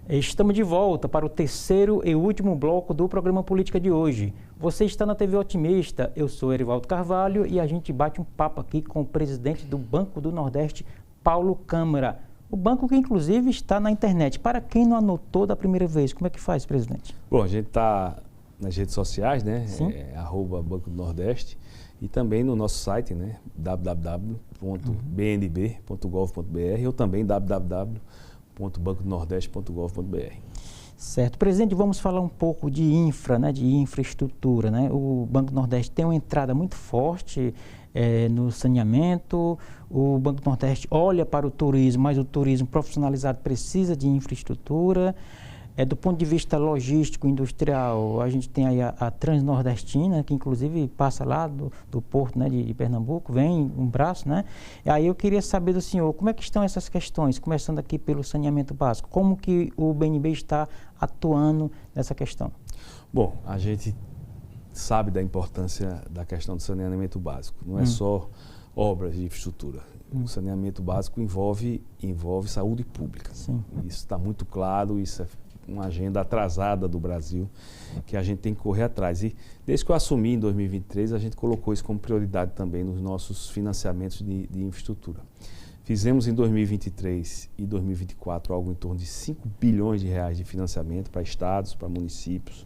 Estamos de volta para o terceiro e último bloco do programa Política de hoje. Você está na TV Otimista, eu sou Erivaldo Carvalho e a gente bate um papo aqui com o presidente do Banco do Nordeste, Paulo Câmara. O banco que inclusive está na internet. Para quem não anotou da primeira vez, como é que faz, presidente? Bom, a gente está nas redes sociais, né? Sim. @Banco do Nordeste e também no nosso site, né? www.bnb.gov.br ou também www.bancodonordeste.gov.br. Certo. Presidente, vamos falar um pouco de de infraestrutura, né? O Banco do Nordeste tem uma entrada muito forte no saneamento. O Banco do Nordeste olha para o turismo, mas o turismo profissionalizado precisa de infraestrutura. Do ponto de vista logístico, industrial, a gente tem aí a Transnordestina, que inclusive passa lá do porto, né, de Pernambuco, vem um braço, né? E aí eu queria saber do senhor, como é que estão essas questões, começando aqui pelo saneamento básico, como que o BNB está atuando nessa questão? Bom, a gente sabe da importância da questão do saneamento básico, não é só obras de infraestrutura. O saneamento básico envolve saúde pública. Sim. Isso está muito claro, isso é uma agenda atrasada do Brasil, que a gente tem que correr atrás. E desde que eu assumi em 2023, a gente colocou isso como prioridade também nos nossos financiamentos de infraestrutura. Fizemos em 2023 e 2024 algo em torno de 5 bilhões de reais de financiamento para estados, para municípios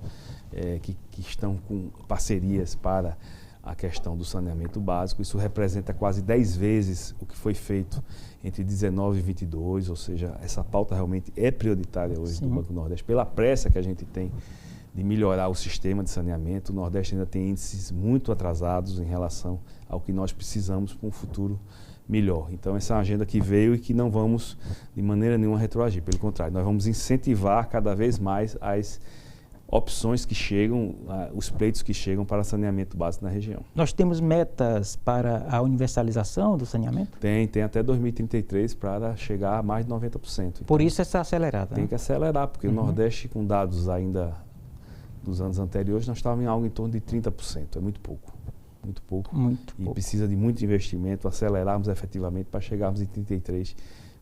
que estão com parcerias para a questão do saneamento básico. Isso representa quase 10 vezes o que foi feito entre 19 e 22, ou seja, essa pauta realmente é prioritária hoje do Banco do Nordeste, pela pressa que a gente tem de melhorar o sistema de saneamento. O Nordeste ainda tem índices muito atrasados em relação ao que nós precisamos para um futuro melhor. Então, essa é uma agenda que veio e que não vamos, de maneira nenhuma, retroagir. Pelo contrário, nós vamos incentivar cada vez mais as opções que chegam, os pleitos que chegam para saneamento básico na região. Nós temos metas para a universalização do saneamento? Tem até 2033 para chegar a mais de 90%. Então, por isso essa acelerada. Tem que acelerar, porque o Nordeste, com dados ainda dos anos anteriores, nós estávamos em algo em torno de 30%. É muito pouco. Muito pouco. E precisa de muito investimento, acelerarmos efetivamente para chegarmos em 33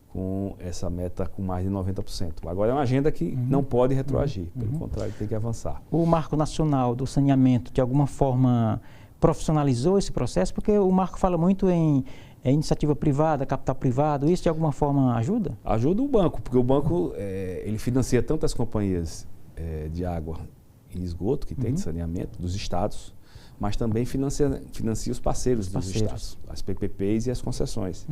com essa meta com mais de 90%. Agora é uma agenda que não pode retroagir, pelo contrário, tem que avançar. O Marco Nacional do Saneamento, de alguma forma, profissionalizou esse processo? Porque o Marco fala muito em iniciativa privada, capital privado, isso de alguma forma ajuda? Ajuda o banco, porque o banco ele financia tanto as companhias de água e esgoto que tem de saneamento dos estados, mas também financia os parceiros dos estados, as PPPs e as concessões.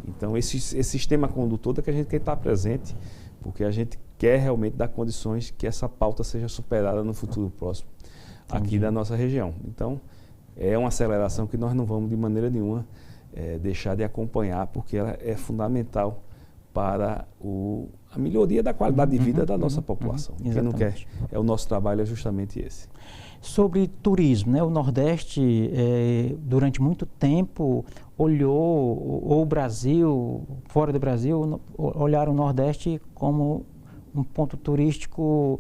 Então, esse sistema condutor é que a gente quer estar presente, porque a gente quer realmente dar condições que essa pauta seja superada no futuro próximo aqui da nossa região. Então, é uma aceleração que nós não vamos de maneira nenhuma deixar de acompanhar, porque ela é fundamental para a melhoria da qualidade de vida da nossa população. Quem não quer, o nosso trabalho é justamente esse. Sobre turismo, né? O Nordeste, durante muito tempo, olhou o Brasil, fora do Brasil, olharam o Nordeste como um ponto turístico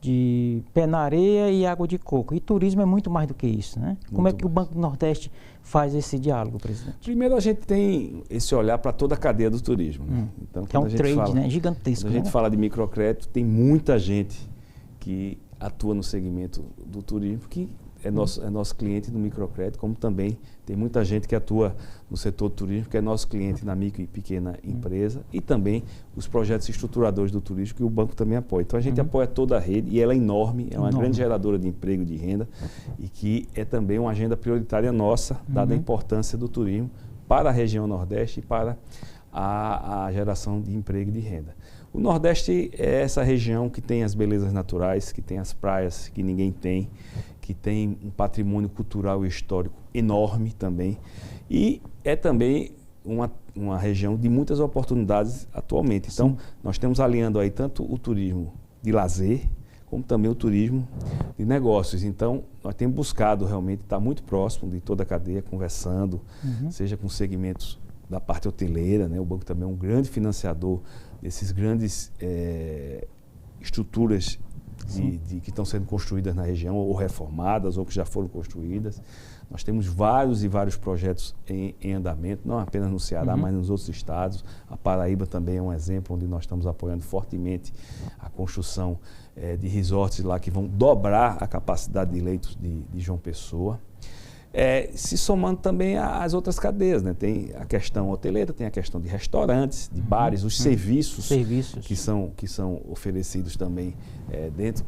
de pé na areia e água de coco. E turismo é muito mais do que isso, né? Como é que o Banco do Nordeste faz esse diálogo, presidente? Primeiro, a gente tem esse olhar para toda a cadeia do turismo. Né? Então, que é um trade, né? Gigantesco. Quando a gente fala de microcrédito, tem muita gente que atua no segmento do turismo, que é nosso cliente no microcrédito, como também tem muita gente que atua no setor do turismo, que é nosso cliente na micro e pequena empresa, e também os projetos estruturadores do turismo, que o banco também apoia. Então, a gente apoia toda a rede, e ela é enorme, é uma grande geradora de emprego e de renda, e que é também uma agenda prioritária nossa, dada a importância do turismo para a região Nordeste e para a geração de emprego e de renda. O Nordeste é essa região que tem as belezas naturais, que tem as praias que ninguém tem, que tem um patrimônio cultural e histórico enorme também, e é também uma região de muitas oportunidades atualmente. Então, nós temos alinhando aí tanto o turismo de lazer, como também o turismo de negócios. Então, nós temos buscado realmente estar muito próximo de toda a cadeia, conversando, seja com segmentos da parte hoteleira, né? O banco também é um grande financiador desses grandes estruturas que estão sendo construídas na região, ou reformadas, ou que já foram construídas. Nós temos vários projetos em andamento, não apenas no Ceará, mas nos outros estados. A Paraíba também é um exemplo onde nós estamos apoiando fortemente a construção de resorts lá que vão dobrar a capacidade de leitos de João Pessoa. Se somando também às outras cadeias, né? Tem a questão hoteleira, tem a questão de restaurantes, de bares, os serviços que são oferecidos também dentro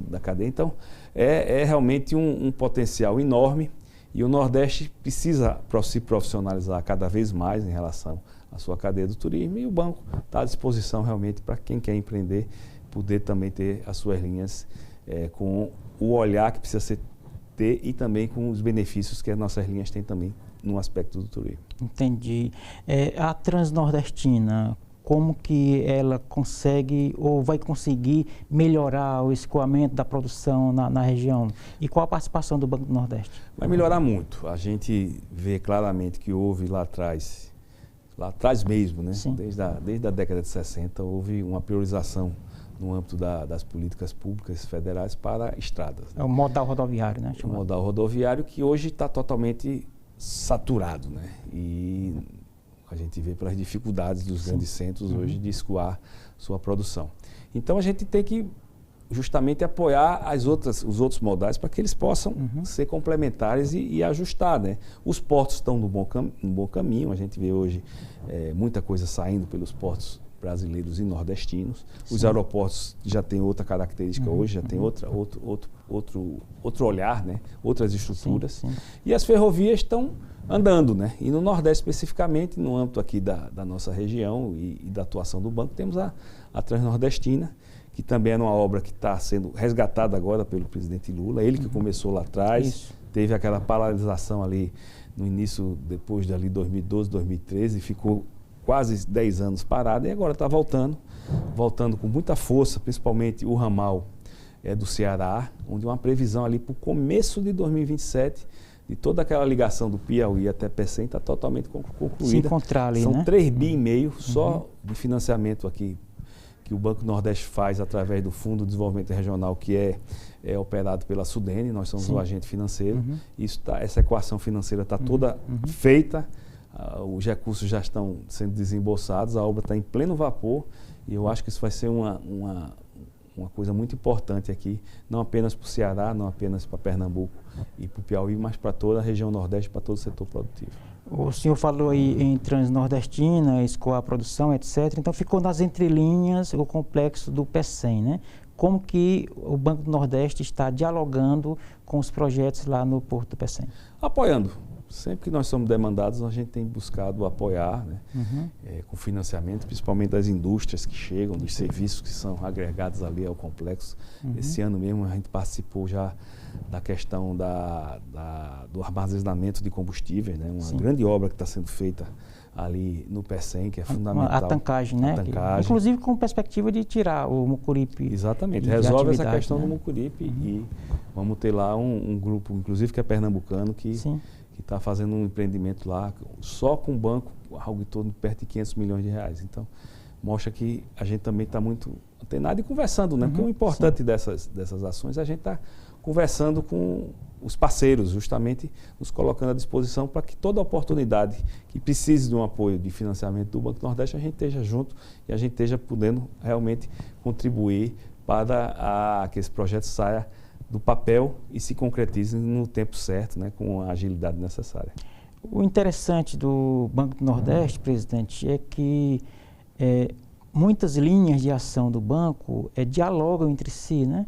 da cadeia. Então, é realmente um potencial enorme, e o Nordeste precisa se profissionalizar cada vez mais em relação à sua cadeia do turismo, e o banco está à disposição realmente para quem quer empreender, poder também ter as suas linhas com o olhar que precisa ter e também com os benefícios que as nossas linhas têm também no aspecto do turismo. Entendi. A Transnordestina, como que ela consegue ou vai conseguir melhorar o escoamento da produção na região? E qual a participação do Banco do Nordeste? Vai melhorar muito. A gente vê claramente que houve lá atrás mesmo, né? Desde a década de 60, houve uma priorização no âmbito das políticas públicas federais para estradas. Né? É o modal rodoviário, né? O modal rodoviário que hoje está totalmente saturado, né? E a gente vê pelas dificuldades dos grandes centros hoje de escoar sua produção. Então, a gente tem que justamente apoiar os outros modais para que eles possam ser complementares e ajustar, né? Os portos estão no bom caminho, a gente vê hoje muita coisa saindo pelos portos brasileiros e nordestinos. Sim. Os aeroportos já têm outra característica hoje, já tem outro olhar, né? Outras estruturas. Sim. E as ferrovias estão andando, né? E no Nordeste especificamente, no âmbito aqui da nossa região e da atuação do banco, temos a Transnordestina, que também é uma obra que está sendo resgatada agora pelo presidente Lula, ele que começou lá atrás. Isso. Teve aquela paralisação ali no início, depois de ali 2012, 2013, ficou quase 10 anos parada e agora está voltando com muita força, principalmente o ramal do Ceará, onde uma previsão ali para o começo de 2027, de toda aquela ligação do Piauí até Pecém está totalmente concluída. Se encontrar ali, São né? 3,5 bi só de financiamento aqui que o Banco Nordeste faz através do Fundo de Desenvolvimento Regional, que é operado pela Sudene, nós somos o agente financeiro. Essa equação financeira está toda feita, os recursos já estão sendo desembolsados, a obra está em pleno vapor e eu acho que isso vai ser uma coisa muito importante aqui, não apenas para o Ceará, não apenas para Pernambuco e para o Piauí, mas para toda a região Nordeste, para todo o setor produtivo. O senhor falou aí em Transnordestina, escoar a produção, etc. Então ficou nas entrelinhas o complexo do Pecém, né? Como que o Banco do Nordeste está dialogando com os projetos lá no Porto do Pecém? Apoiando. Sempre que nós somos demandados, a gente tem buscado apoiar, né? Com financiamento, principalmente das indústrias que chegam, dos serviços que são agregados ali ao complexo. Esse ano mesmo a gente participou já da questão do armazenamento de combustíveis, né? Uma grande obra que está sendo feita ali no Pecém, que é fundamental. A tancagem, né? Inclusive com perspectiva de tirar o Mucuripe. Exatamente, resolve essa questão, né? Do Mucuripe e vamos ter lá um grupo, inclusive que é pernambucano, que está fazendo um empreendimento lá, só com o banco, algo em torno de perto de 500 milhões de reais. Então, mostra que a gente também está muito antenado e conversando, né? Porque o importante dessas ações é a gente estar conversando com os parceiros, justamente nos colocando à disposição para que toda oportunidade que precise de um apoio de financiamento do Banco do Nordeste, a gente esteja junto e a gente esteja podendo realmente contribuir para que esse projeto saia do papel e se concretize no tempo certo, né, com a agilidade necessária. O interessante do Banco do Nordeste, presidente, é que muitas linhas de ação do banco dialogam entre si, né?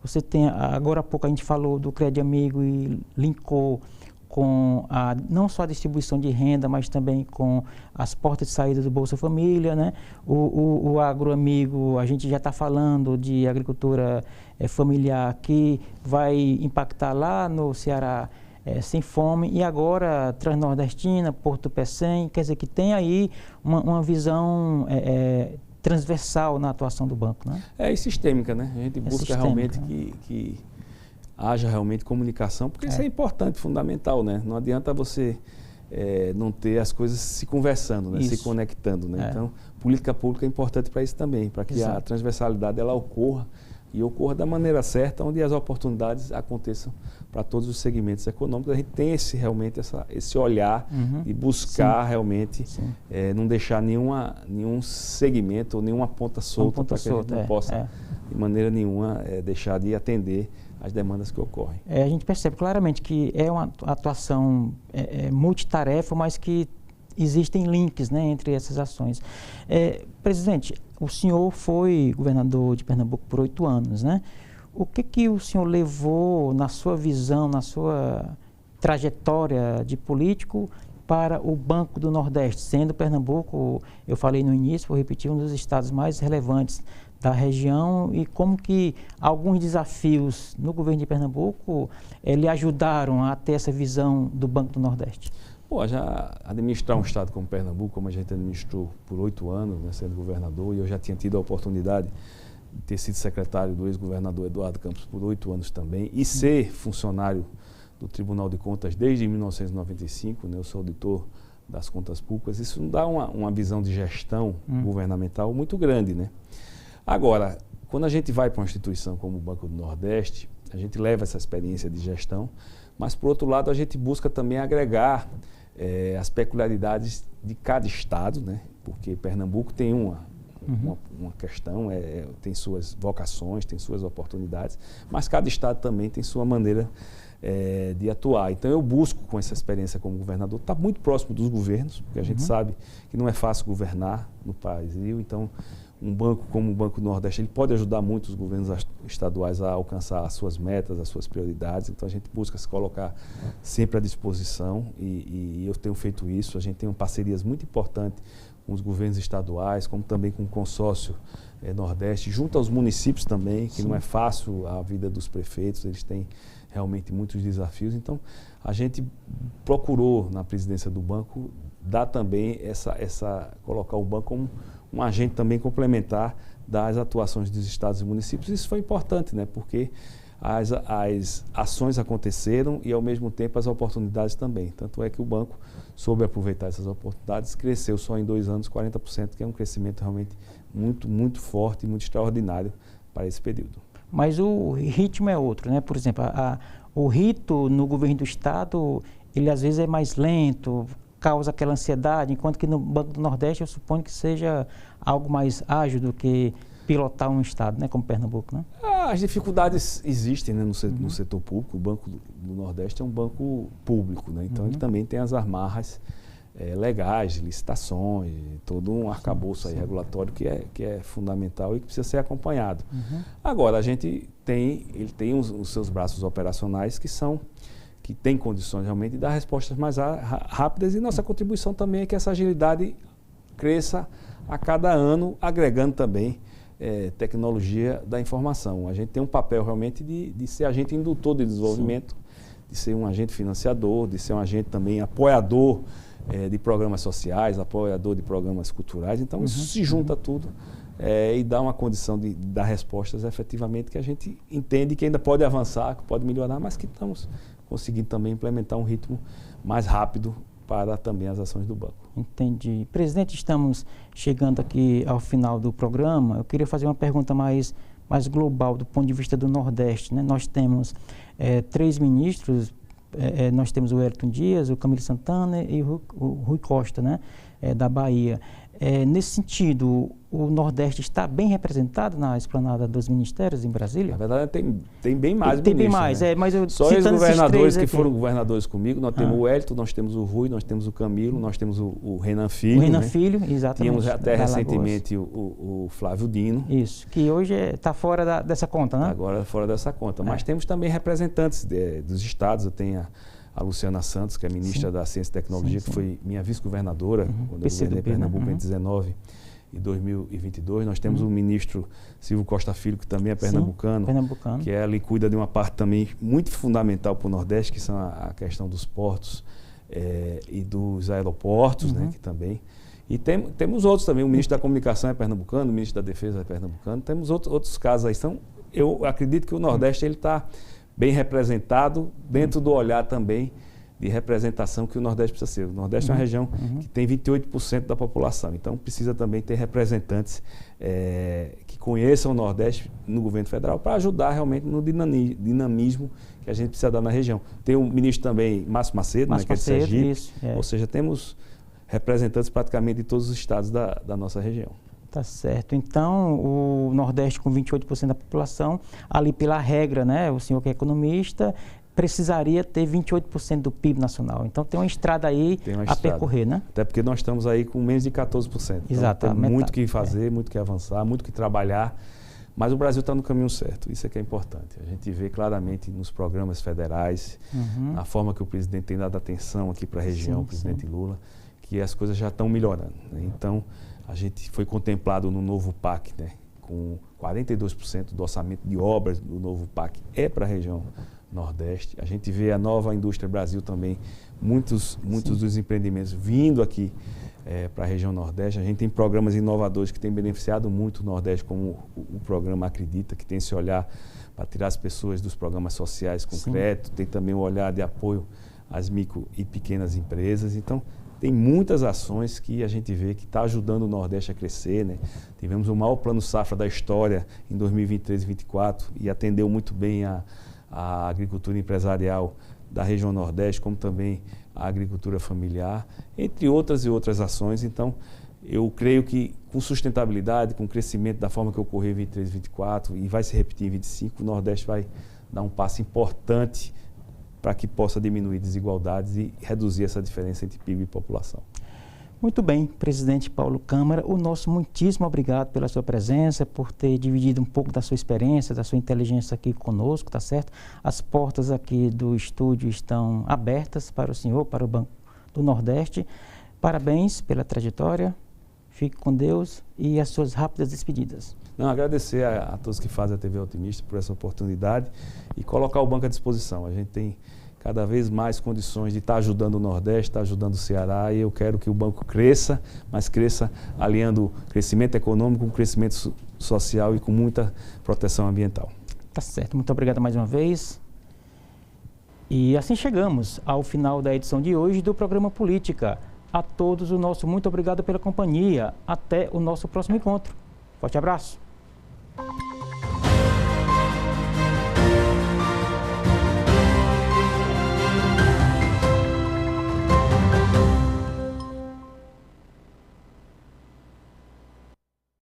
Você tem, agora há pouco a gente falou do Crédito Amigo e linkou com não só a distribuição de renda, mas também com as portas de saída do Bolsa Família, né? O Agroamigo, a gente já está falando de agricultura familiar que vai impactar lá no Ceará sem fome, e agora Transnordestina, Porto Pecém, quer dizer que tem aí uma visão transversal na atuação do banco, né? E sistêmica, né? A gente busca realmente que haja realmente comunicação, porque isso é importante, fundamental, né? Não adianta você não ter as coisas se conversando, né? Se conectando, né? Então, política pública é importante para isso também, para que a transversalidade ela ocorra e ocorra da maneira certa, onde as oportunidades aconteçam para todos os segmentos econômicos. A gente tem realmente esse olhar de buscar realmente não deixar nenhum segmento ou nenhuma ponta solta para que a gente não possa, de maneira nenhuma, deixar de atender as demandas que ocorrem. A gente percebe claramente que é uma atuação multitarefa, mas que existem links, né, entre essas ações. Presidente, o senhor foi governador de Pernambuco por 8 anos, né? O que o senhor levou na sua visão, na sua trajetória de político para o Banco do Nordeste, sendo Pernambuco, eu falei no início, vou repetir, um dos estados mais relevantes da região, e como que alguns desafios no governo de Pernambuco lhe ajudaram a ter essa visão do Banco do Nordeste? Já administrar um estado como Pernambuco, como a gente administrou por 8 anos, né, sendo governador, e eu já tinha tido a oportunidade de ter sido secretário do ex-governador Eduardo Campos por 8 anos também, e ser funcionário do Tribunal de Contas desde 1995, né, eu sou auditor das contas públicas, isso dá uma visão de gestão governamental muito grande, né? Agora, quando a gente vai para uma instituição como o Banco do Nordeste, a gente leva essa experiência de gestão, mas, por outro lado, a gente busca também agregar as peculiaridades de cada estado, né? Porque Pernambuco tem uma uma questão, tem suas vocações, tem suas oportunidades, mas cada estado também tem sua maneira de atuar. Então eu busco, com essa experiência como governador, estar muito próximo dos governos, porque a gente sabe que não é fácil governar no Brasil. Então um banco como o Banco do Nordeste, ele pode ajudar muito os governos estaduais a alcançar as suas metas, as suas prioridades. Então a gente busca se colocar sempre à disposição e eu tenho feito isso. A gente tem parcerias muito importantes com os governos estaduais, como também com o consórcio Nordeste, junto aos municípios também, que não é fácil a vida dos prefeitos, eles têm realmente muitos desafios. Então a gente procurou na presidência do banco dar também colocar o banco como um agente também complementar das atuações dos estados e municípios. Isso foi importante, né? Porque as ações aconteceram e, ao mesmo tempo, as oportunidades também. Tanto é que o banco soube aproveitar essas oportunidades, cresceu só em 2 anos 40%, que é um crescimento realmente muito, muito forte e muito extraordinário para esse período. Mas o ritmo é outro, né? Por exemplo, o rito no governo do estado, ele às vezes é mais lento, causa aquela ansiedade, enquanto que no Banco do Nordeste eu suponho que seja algo mais ágil do que pilotar um estado, né, como Pernambuco, né? As dificuldades existem, né, no setor público. O Banco do Nordeste é um banco público, né? Então ele também tem as amarras legais, licitações, todo um arcabouço aí regulatório que é fundamental e que precisa ser acompanhado. Agora, ele tem os seus braços operacionais que tem condições realmente de dar respostas mais rápidas, e nossa contribuição também é que essa agilidade cresça a cada ano, agregando também tecnologia da informação. A gente tem um papel realmente de ser agente indutor de desenvolvimento, de ser um agente financiador, de ser um agente também apoiador de programas sociais, apoiador de programas culturais. Então isso se junta tudo e dá uma condição de dar respostas efetivamente que a gente entende que ainda pode avançar, que pode melhorar, mas que estamos conseguindo também implementar um ritmo mais rápido para também as ações do banco. Entendi. Presidente, estamos chegando aqui ao final do programa. Eu queria fazer uma pergunta mais global do ponto de vista do Nordeste, né? Nós temos 3 ministros, nós temos o Wellington Dias, o Camilo Santana e o Rui Costa, né? Da Bahia. Nesse sentido, o Nordeste está bem representado na esplanada dos ministérios em Brasília? Na verdade, tem bem mais Tem bem ministros, mais, né? mas eu só os governadores que foram aqui. governadores comigo, nós temos o Wellington, nós temos o Rui, nós temos o Camilo, nós temos o Renan Filho. O Renan né? Filho, exatamente. Tínhamos até recentemente o Flávio Dino. Isso, que hoje está fora dessa conta, né? Agora fora dessa conta. Mas temos também representantes dos estados. Eu tenho a Luciana Santos, que é ministra da Ciência e Tecnologia, que foi minha vice-governadora quando eu governei Pernambuco em 2019 e 2022. Nós temos o ministro Silvio Costa Filho, que também é pernambucano, que ele cuida de uma parte também muito fundamental para o Nordeste, que são a questão dos portos e dos aeroportos, né, que também. E temos outros também, o ministro da Comunicação é pernambucano, o ministro da Defesa é pernambucano, temos outros casos aí. Então, eu acredito que o Nordeste está bem representado dentro do olhar também de representação que o Nordeste precisa ser. O Nordeste é uma região que tem 28% da população, então precisa também ter representantes que conheçam o Nordeste no governo federal para ajudar realmente no dinamismo que a gente precisa dar na região. Tem o ministro também, Márcio Macedo, né, que é de Sergipe, ou seja, temos representantes praticamente de todos os estados da nossa região. Tá certo. Então, o Nordeste com 28% da população, ali pela regra, né, o senhor que é economista, precisaria ter 28% do PIB nacional. Então, tem uma estrada aí a percorrer, né? Até porque nós estamos aí com menos de 14%. Exato. Então, tem muito que fazer, muito que avançar, muito que trabalhar, mas o Brasil está no caminho certo. Isso é que é importante. A gente vê claramente nos programas federais, a forma que o presidente tem dado atenção aqui para a região, o presidente Lula, que as coisas já estão melhorando, né? Então, a gente foi contemplado no novo PAC, né, com 42% do orçamento de obras do novo PAC para a região Nordeste. A gente vê a nova Indústria Brasil também, muitos dos empreendimentos vindo aqui para a região Nordeste. A gente tem programas inovadores que têm beneficiado muito o Nordeste, como o programa Acredita, que tem esse olhar para tirar as pessoas dos programas sociais com crédito, tem também o olhar de apoio às micro e pequenas empresas. Então, tem muitas ações que a gente vê que está ajudando o Nordeste a crescer, né? Tivemos o maior plano safra da história em 2023 e 2024 e atendeu muito bem a agricultura empresarial da região Nordeste, como também a agricultura familiar, entre outras e outras ações. Então, Eu creio que com sustentabilidade, com o crescimento da forma que ocorreu em 23, 24 e vai se repetir em 25, o Nordeste vai dar um passo importante para que possa diminuir desigualdades e reduzir essa diferença entre PIB e população. Muito bem, presidente Paulo Câmara, o nosso muitíssimo obrigado pela sua presença, por ter dividido um pouco da sua experiência, da sua inteligência aqui conosco, tá certo? As portas aqui do estúdio estão abertas para o senhor, para o Banco do Nordeste. Parabéns pela trajetória, fique com Deus e as suas rápidas despedidas. Não, agradecer a todos que fazem a TV Otimista por essa oportunidade e colocar o banco à disposição. A gente tem cada vez mais condições de estar ajudando o Nordeste, estar ajudando o Ceará, e eu quero que o banco cresça, mas cresça aliando crescimento econômico com crescimento social e com muita proteção ambiental. Tá certo, muito obrigado mais uma vez. E assim chegamos ao final da edição de hoje do programa Política. A todos o nosso muito obrigado pela companhia. Até o nosso próximo encontro. Forte abraço.